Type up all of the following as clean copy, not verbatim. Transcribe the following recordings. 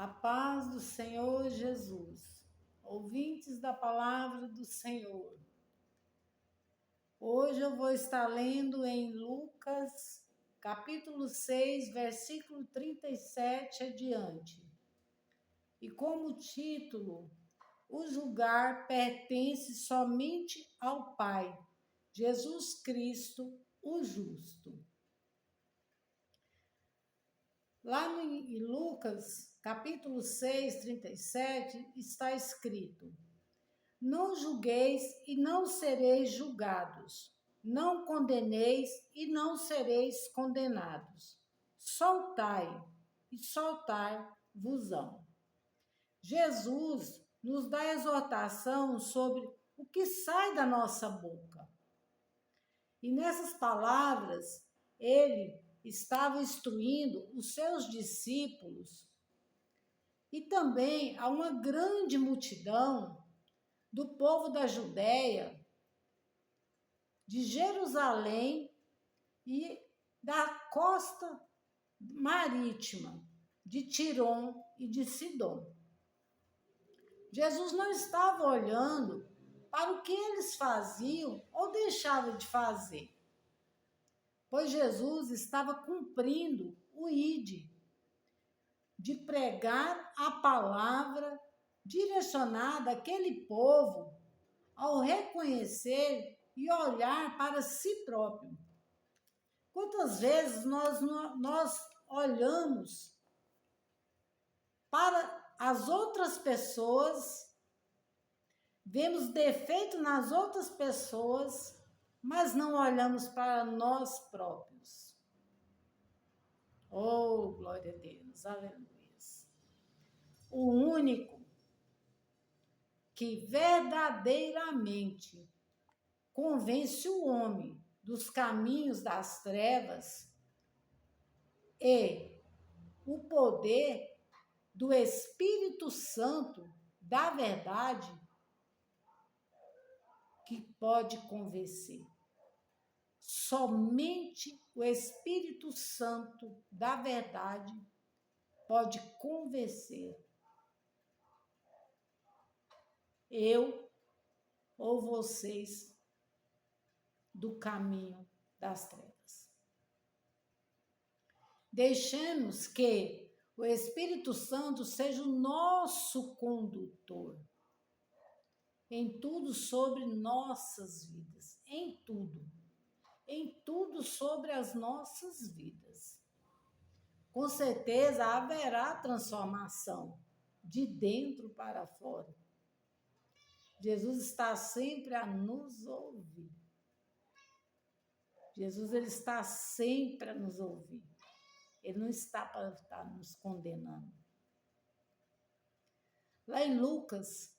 A paz do Senhor Jesus, ouvintes da palavra do Senhor. Hoje eu vou estar lendo em Lucas, capítulo 6, versículo 37 adiante. E como título, o julgar pertence somente ao Pai, Jesus Cristo, o justo. Lá em Lucas, capítulo 6, 37, está escrito: Não julgueis e não sereis julgados, não condeneis e não sereis condenados. Soltai e soltai-vos-ão. Jesus nos dá exortação sobre o que sai da nossa boca. E nessas palavras, ele estava instruindo os seus discípulos e também a uma grande multidão do povo da Judéia, de Jerusalém e da costa marítima de Tirom e de Sidom. Jesus não estava olhando para o que eles faziam ou deixavam de fazer, pois Jesus estava cumprindo o ide de pregar a palavra direcionada àquele povo ao reconhecer e olhar para si próprio. Quantas vezes nós olhamos para as outras pessoas, vemos defeito nas outras pessoas, mas não olhamos para nós próprios. Oh, glória a Deus, aleluia. O único que verdadeiramente convence o homem dos caminhos das trevas é o poder do Espírito Santo da verdade que pode convencer. Somente o Espírito Santo da verdade pode convencer eu ou vocês do caminho das trevas. Deixemos que o Espírito Santo seja o nosso condutor em tudo sobre nossas vidas, em tudo sobre as nossas vidas. Com certeza haverá transformação de dentro para fora. Jesus está sempre a nos ouvir. Jesus, ele está sempre a nos ouvir. Ele não está para estar nos condenando. Lá em Lucas,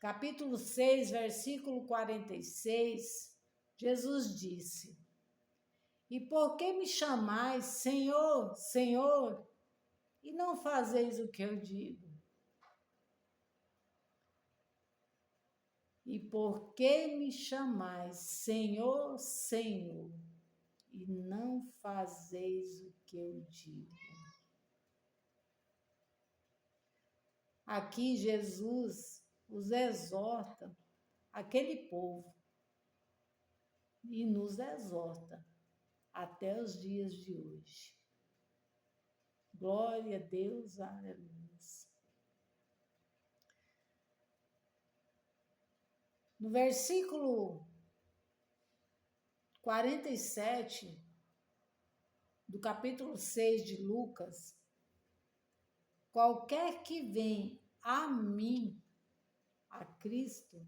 capítulo 6, versículo 46, Jesus disse: E por que me chamais Senhor, Senhor, e não fazeis o que eu digo? E por que me chamais Senhor, Senhor, e não fazeis o que eu digo? Aqui Jesus os exorta, aquele povo, e nos exorta até os dias de hoje. Glória a Deus, aleluia. No versículo 47 do capítulo 6 de Lucas, qualquer que vem a mim, a Cristo,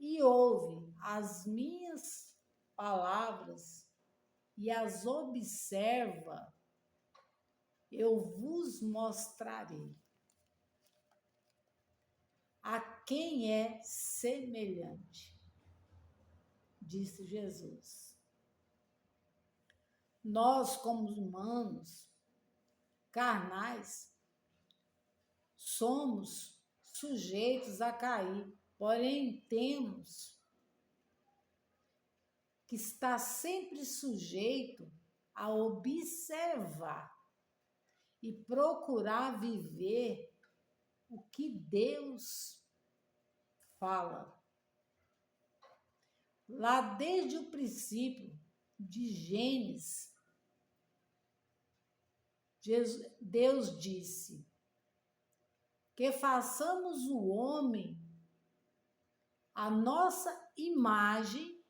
e ouve as minhas palavras e as observa, eu vos mostrarei a quem é semelhante, disse Jesus. Nós, como humanos, carnais, somos sujeitos a cair, porém temos que estar sempre sujeito a observar e procurar viver o que Deus fala. Lá desde o princípio de Gênesis, Deus disse que façamos o homem a nossa imagem,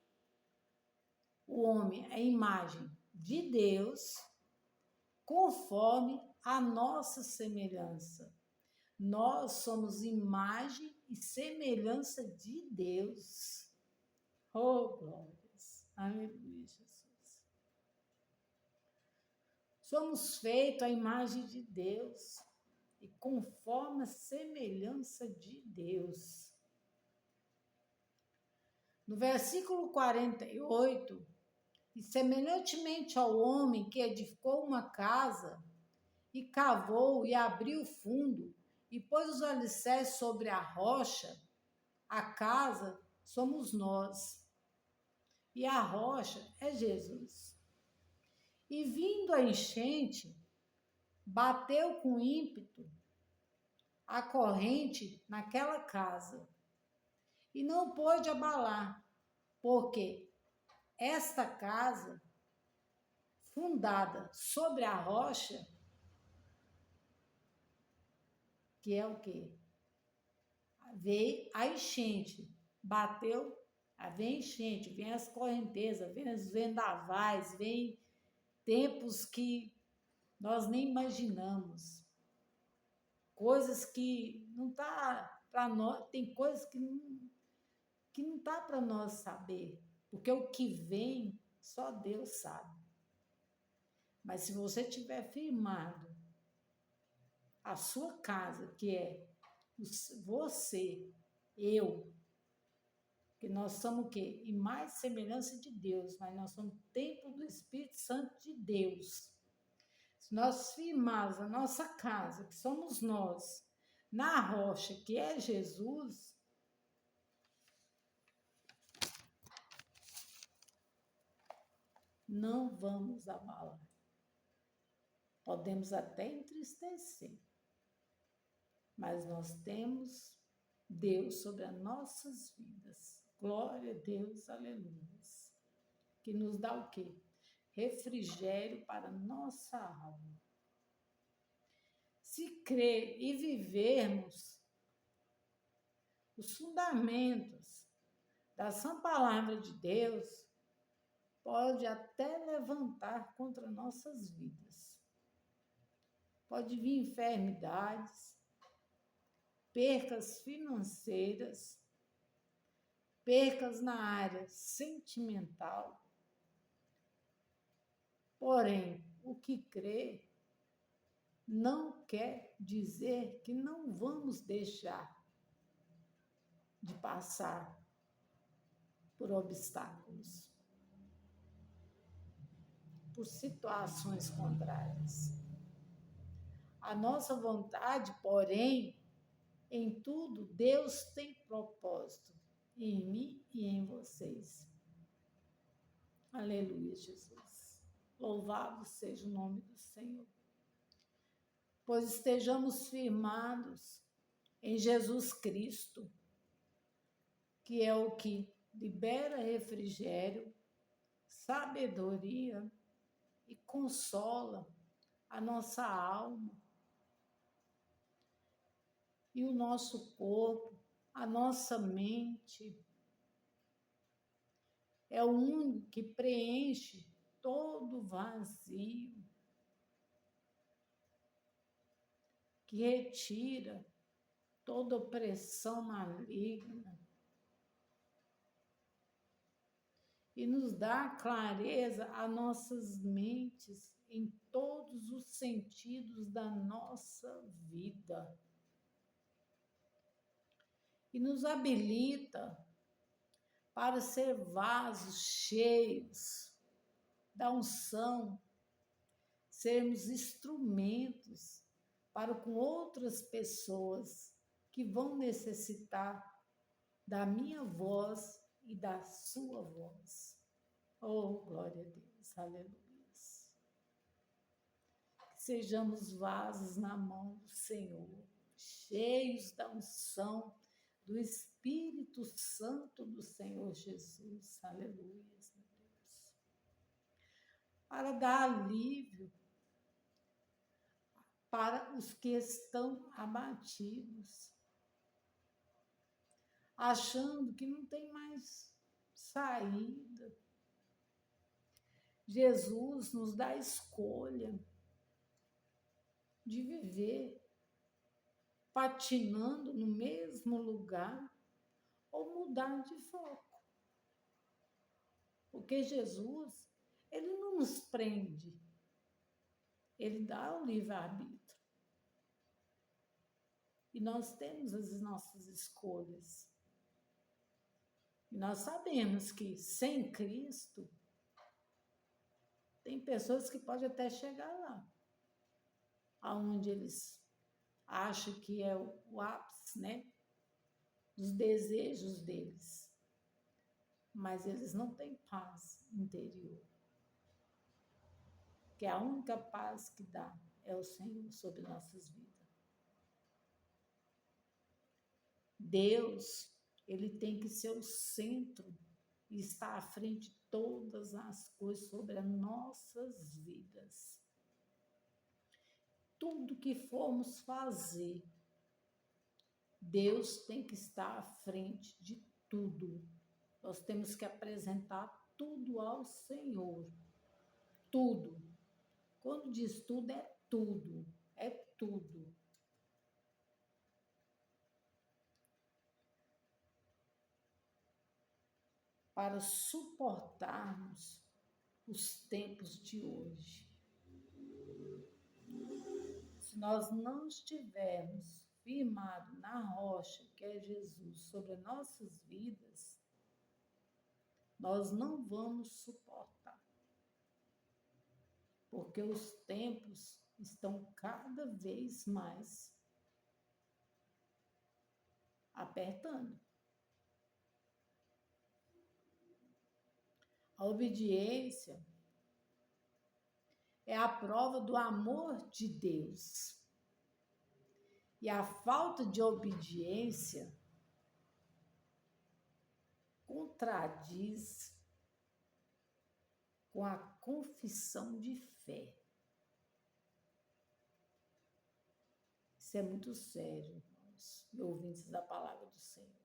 o homem é a imagem de Deus, conforme a nossa semelhança. Nós somos imagem e semelhança de Deus. Oh, glórias. Aleluia, Jesus. Somos feitos à imagem de Deus e conforme a semelhança de Deus. No versículo 48, e semelhantemente ao homem que edificou uma casa, e cavou e abriu o fundo, e pôs os alicerces sobre a rocha, a casa somos nós, e a rocha é Jesus. E vindo a enchente, bateu com ímpeto a corrente naquela casa, e não pôde abalar, porque esta casa, fundada sobre a rocha, que é o quê? Veio a enchente, bateu, vem enchente, vem as correntezas, vem os vendavais, vem tempos que nós nem imaginamos. Coisas que não tá para nós, tem coisas que não tá para nós saber, porque o que vem só Deus sabe. Mas se você tiver firmado a sua casa, que é você, eu, que nós somos o quê? Imagem e semelhança de Deus, mas nós somos templo do Espírito Santo de Deus. Se nós firmarmos a nossa casa, que somos nós, na rocha, que é Jesus, não vamos abalar. Podemos até entristecer, mas nós temos Deus sobre as nossas vidas. Glória a Deus, aleluia. Que nos dá o quê? Refrigério para a nossa alma. Se crer e vivermos os fundamentos da sã palavra de Deus, pode até levantar contra nossas vidas. Pode vir enfermidades, percas financeiras, percas na área sentimental. Porém, o que crê não quer dizer que não vamos deixar de passar por obstáculos, por situações contrárias. A nossa vontade, porém, em tudo, Deus tem propósito em mim e em vocês. Aleluia, Jesus. Louvado seja o nome do Senhor. Pois estejamos firmados em Jesus Cristo, que é o que libera refrigério, sabedoria e consola a nossa alma e o nosso corpo, a nossa mente. É o único que preenche todo o vazio, que retira toda opressão maligna e nos dá clareza a nossas mentes em todos os sentidos da nossa vida. E nos habilita para ser vasos cheios da unção, sermos instrumentos para com outras pessoas que vão necessitar da minha voz e da sua voz. Oh, glória a Deus, aleluia. sejamos vasos na mão do Senhor, cheios da unção do Espírito Santo do Senhor Jesus. Aleluia, meu Deus. Para dar alívio para os que estão abatidos, achando que não tem mais saída. Jesus nos dá a escolha de viver patinando no mesmo lugar ou mudar de foco. Porque Jesus, ele não nos prende, ele dá o livre-arbítrio. E nós temos as nossas escolhas. E nós sabemos que sem Cristo, tem pessoas que podem até chegar lá, aonde eles acham que é o ápice, né, dos desejos deles. Mas eles não têm paz interior. Porque a única paz que dá é o Senhor sobre nossas vidas. Deus, ele tem que ser o centro e estar à frente de todas as coisas sobre as nossas vidas. Tudo que formos fazer, Deus tem que estar à frente de tudo. Nós temos que apresentar tudo ao Senhor. Tudo. Quando diz tudo, é tudo. É tudo. Para suportarmos os tempos de hoje. Se nós não estivermos firmados na rocha, que é Jesus, sobre nossas vidas, nós não vamos suportar. Porque os tempos estão cada vez mais apertando. A obediência é a prova do amor de Deus. E a falta de obediência contradiz com a confissão de fé. Isso é muito sério, irmãos, e ouvintes da palavra do Senhor.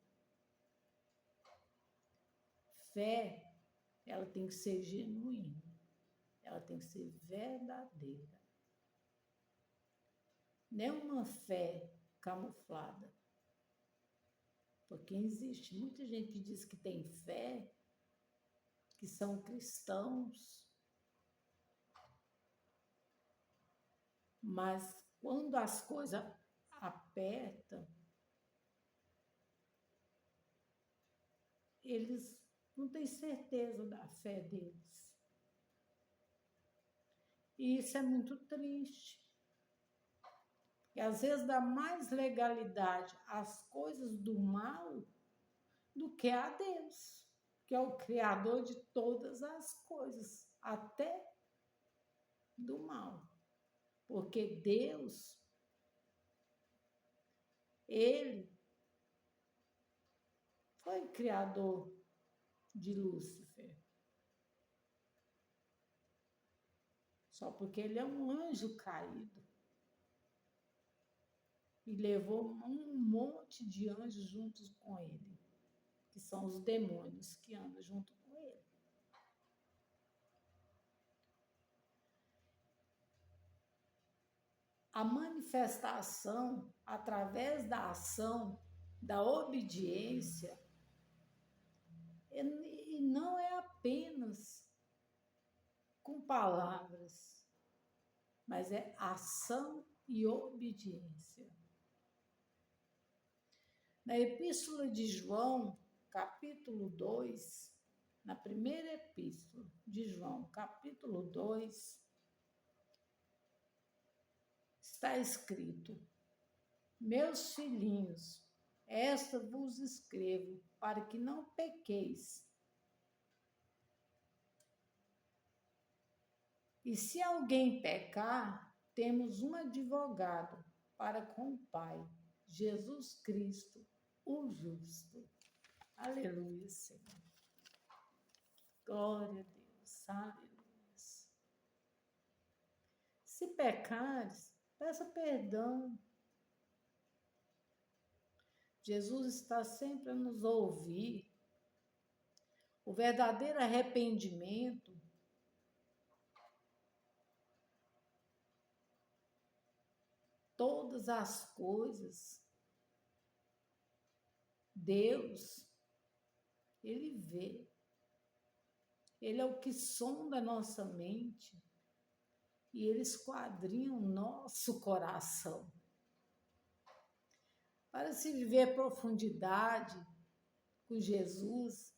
Fé, ela tem que ser genuína, ela tem que ser verdadeira. Não é uma fé camuflada. Porque existe muita gente que diz que tem fé, que são cristãos, mas quando as coisas apertam, eles não têm certeza da fé deles. E isso é muito triste. E às vezes dá mais legalidade às coisas do mal do que a Deus, que é o Criador de todas as coisas, até do mal. Porque Deus, ele foi criador de Lúcifer. Só porque ele é um anjo caído. E levou um monte de anjos juntos com ele, que são os demônios que andam junto com ele. A manifestação, através da ação, da obediência, e não é apenas com palavras, mas é ação e obediência. Na Epístola de João, capítulo 2, na primeira epístola de João, capítulo 2, está escrito: meus filhinhos, esta vos escrevo para que não pequeis. E se alguém pecar, temos um advogado para com o Pai, Jesus Cristo, o justo. Aleluia, Senhor. Glória a Deus. Aleluia. Se pecares, peça perdão. Jesus está sempre a nos ouvir. O verdadeiro arrependimento todas as coisas, Deus, Ele vê. Ele é o que sonda a nossa mente e Ele esquadrinha o nosso coração. Para se viver profundidade com Jesus,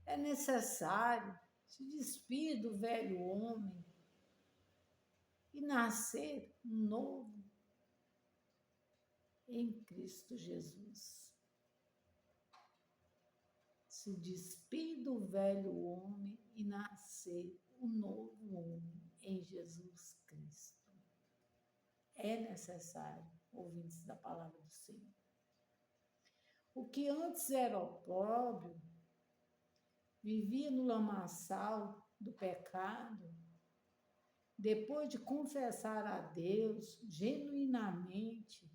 é necessário se despir do velho homem e nascer novo em Cristo Jesus. Se despir do velho homem e nascer um novo homem em Jesus Cristo. É necessário, ouvintes da palavra do Senhor. O que antes era opróbrio, vivia no lamaçal do pecado, depois de confessar a Deus genuinamente,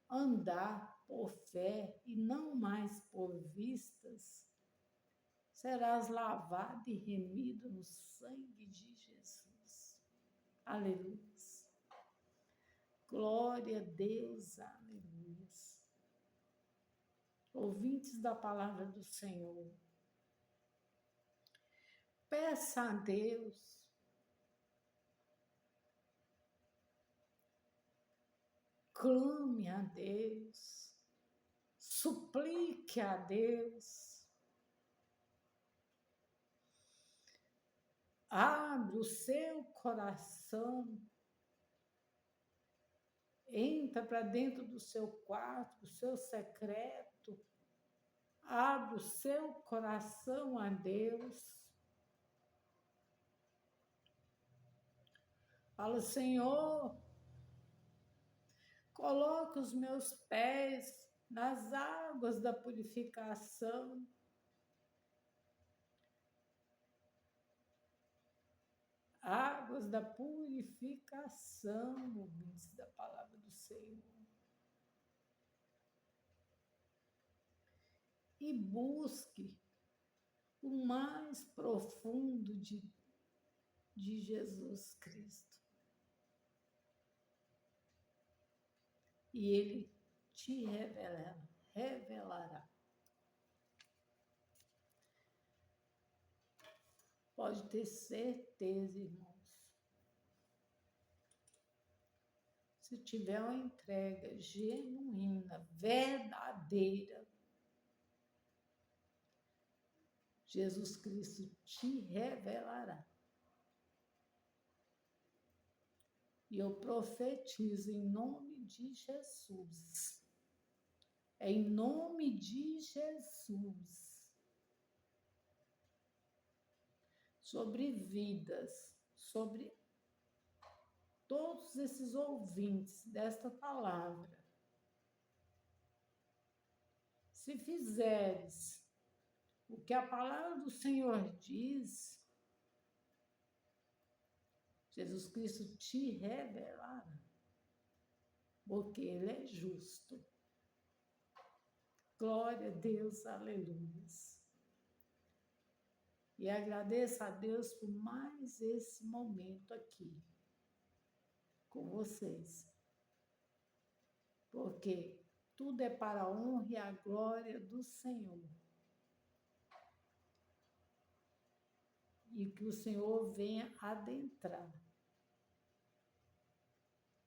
andar por fé e não mais por vistas, serás lavado e remido no sangue de Jesus. Aleluia. Glória a Deus, aleluia. Ouvintes da palavra do Senhor, peça a Deus clame a Deus, suplique a Deus, abre o seu coração, entra para dentro do seu quarto, do seu secreto, abre o seu coração a Deus. Fala, Senhor, coloque os meus pés nas águas da purificação. Águas da purificação, ouvintes da palavra do Senhor. E busque o mais profundo de Jesus Cristo. E Ele te revelará. Pode ter certeza, irmãos. Se tiver uma entrega genuína, verdadeira, Jesus Cristo te revelará. E eu profetizo em nome de Jesus. É em nome de Jesus. Sobre vidas, sobre todos esses ouvintes desta palavra. Se fizeres o que a palavra do Senhor diz, Jesus Cristo te revelará, porque Ele é justo. Glória a Deus, aleluia. E agradeço a Deus por mais esse momento aqui com vocês, porque tudo é para a honra e a glória do Senhor. E que o Senhor venha adentrar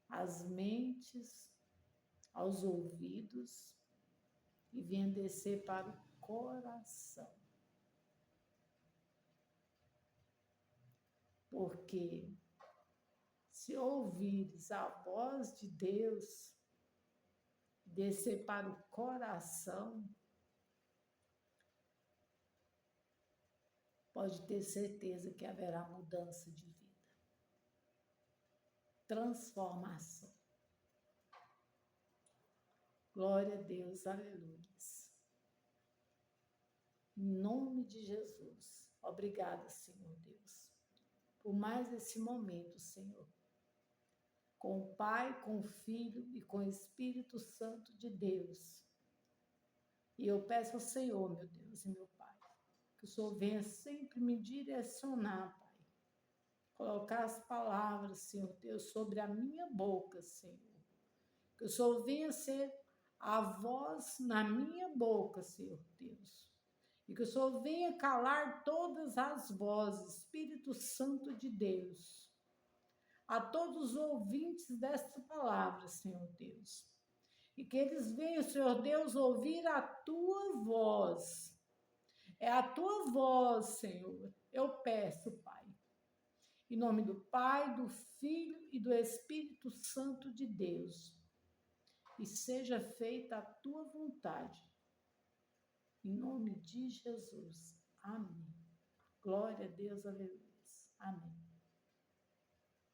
as mentes, aos ouvidos e venha descer para o coração. Porque se ouvires a voz de Deus descer para o coração, pode ter certeza que haverá mudança de vida. transformação. Glória a Deus, aleluia. Em nome de Jesus. Obrigada, Senhor Deus, por mais esse momento, Senhor. Com o Pai, com o Filho e com o Espírito Santo de Deus. E eu peço ao Senhor, meu Deus e meu Pai, que o Senhor venha sempre me direcionar, Pai. Colocar as palavras, Senhor Deus, sobre a minha boca, Senhor. Que o Senhor venha ser a voz na minha boca, Senhor Deus. E que o Senhor venha calar todas as vozes, Espírito Santo de Deus. A todos os ouvintes desta palavra, Senhor Deus. E que eles venham, Senhor Deus, ouvir a Tua voz. É a Tua voz, Senhor. Eu peço, Pai. Em nome do Pai, do Filho e do Espírito Santo de Deus. E seja feita a Tua vontade. Em nome de Jesus. Amém. Glória a Deus, aleluia. Amém.